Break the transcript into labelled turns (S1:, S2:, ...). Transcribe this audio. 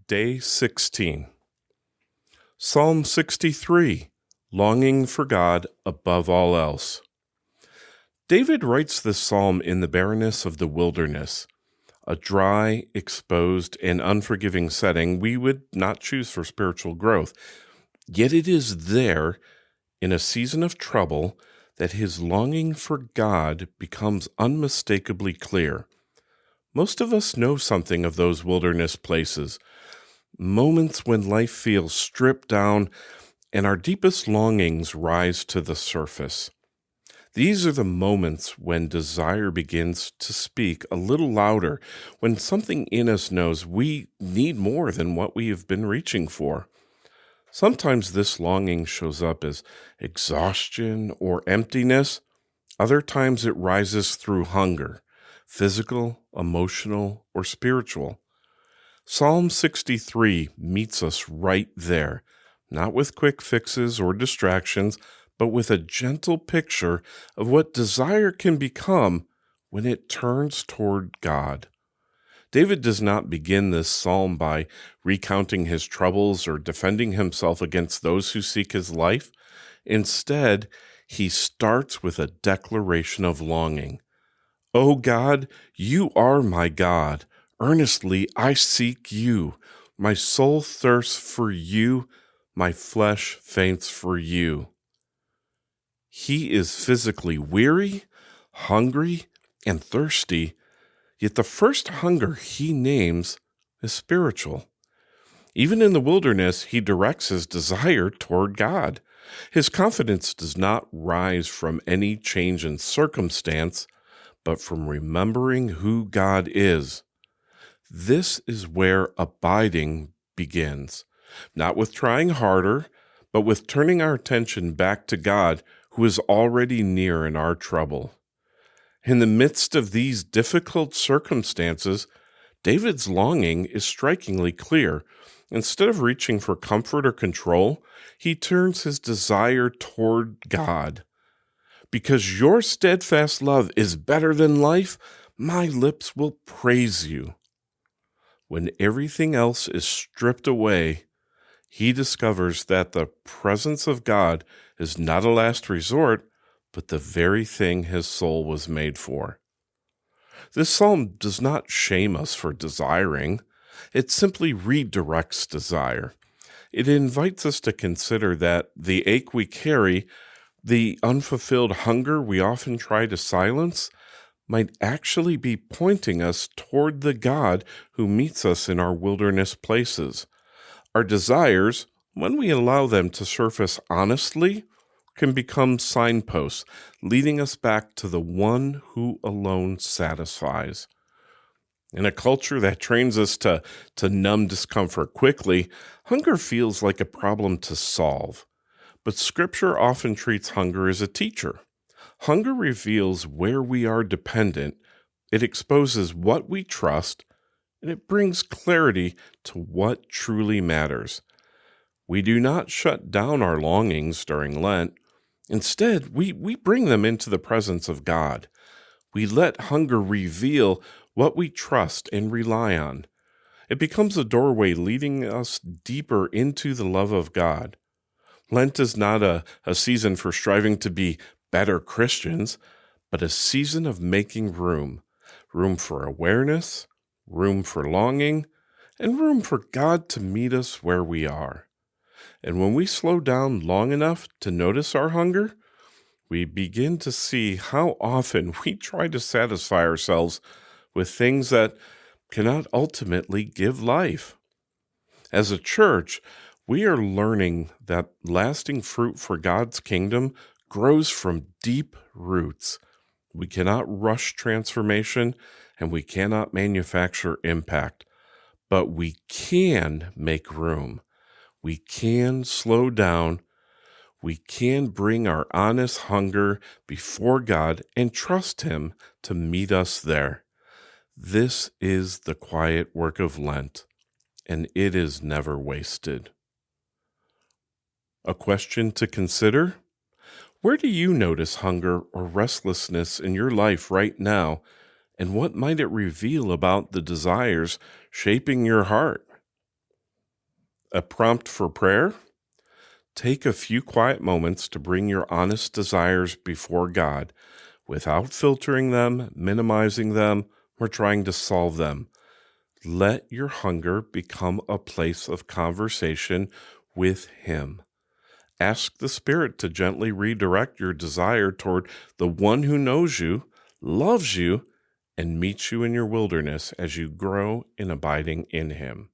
S1: Day 16. Psalm 63, Longing for God Above All Else. David writes this psalm in the barrenness of the wilderness, a dry, exposed, and unforgiving setting we would not choose for spiritual growth. Yet it is there, in a season of trouble, that his longing for God becomes unmistakably clear. Most of us know something of those wilderness places, moments when life feels stripped down and our deepest longings rise to the surface. These are the moments when desire begins to speak a little louder, when something in us knows we need more than what we have been reaching for. Sometimes this longing shows up as exhaustion or emptiness. Other times it rises through hunger, physical, emotional, or spiritual. Psalm 63 meets us right there, not with quick fixes or distractions, but with a gentle picture of what desire can become when it turns toward God. David does not begin this psalm by recounting his troubles or defending himself against those who seek his life. Instead, he starts with a declaration of longing. O God, you are my God. Earnestly I seek you. My soul thirsts for you. My flesh faints for you. He is physically weary, hungry, and thirsty, yet the first hunger he names is spiritual. Even in the wilderness, he directs his desire toward God. His confidence does not rise from any change in circumstance, but from remembering who God is. This is where abiding begins, not with trying harder, but with turning our attention back to God, who is already near in our trouble. In the midst of these difficult circumstances, David's longing is strikingly clear. Instead of reaching for comfort or control, he turns his desire toward God. Because your steadfast love is better than life, my lips will praise you. When everything else is stripped away, he discovers that the presence of God is not a last resort, but the very thing his soul was made for. This psalm does not shame us for desiring. It simply redirects desire. It invites us to consider that the ache we carry, the unfulfilled hunger we often try to silence, might actually be pointing us toward the God who meets us in our wilderness places. Our desires, when we allow them to surface honestly, can become signposts, leading us back to the one who alone satisfies. In a culture that trains us to numb discomfort quickly, hunger feels like a problem to solve. But Scripture often treats hunger as a teacher. Hunger reveals where we are dependent, it exposes what we trust, and it brings clarity to what truly matters. We do not shut down our longings during Lent. Instead, we bring them into the presence of God. We let hunger reveal what we trust and rely on. It becomes a doorway leading us deeper into the love of God. Lent is not a season for striving to be better Christians, but a season of making room for awareness, room for longing, and room for God to meet us where we are. And when we slow down long enough to notice our hunger, we begin to see how often we try to satisfy ourselves with things that cannot ultimately give life. As a church, we are learning that lasting fruit for God's kingdom grows from deep roots. We cannot rush transformation, and we cannot manufacture impact, but we can make room. We can slow down. We can bring our honest hunger before God and trust Him to meet us there. This is the quiet work of Lent, and it is never wasted. A question to consider: where do you notice hunger or restlessness in your life right now, and what might it reveal about the desires shaping your heart? A prompt for prayer? Take a few quiet moments to bring your honest desires before God without filtering them, minimizing them, or trying to solve them. Let your hunger become a place of conversation with Him. Ask the Spirit to gently redirect your desire toward the one who knows you, loves you, and meets you in your wilderness as you grow in abiding in Him.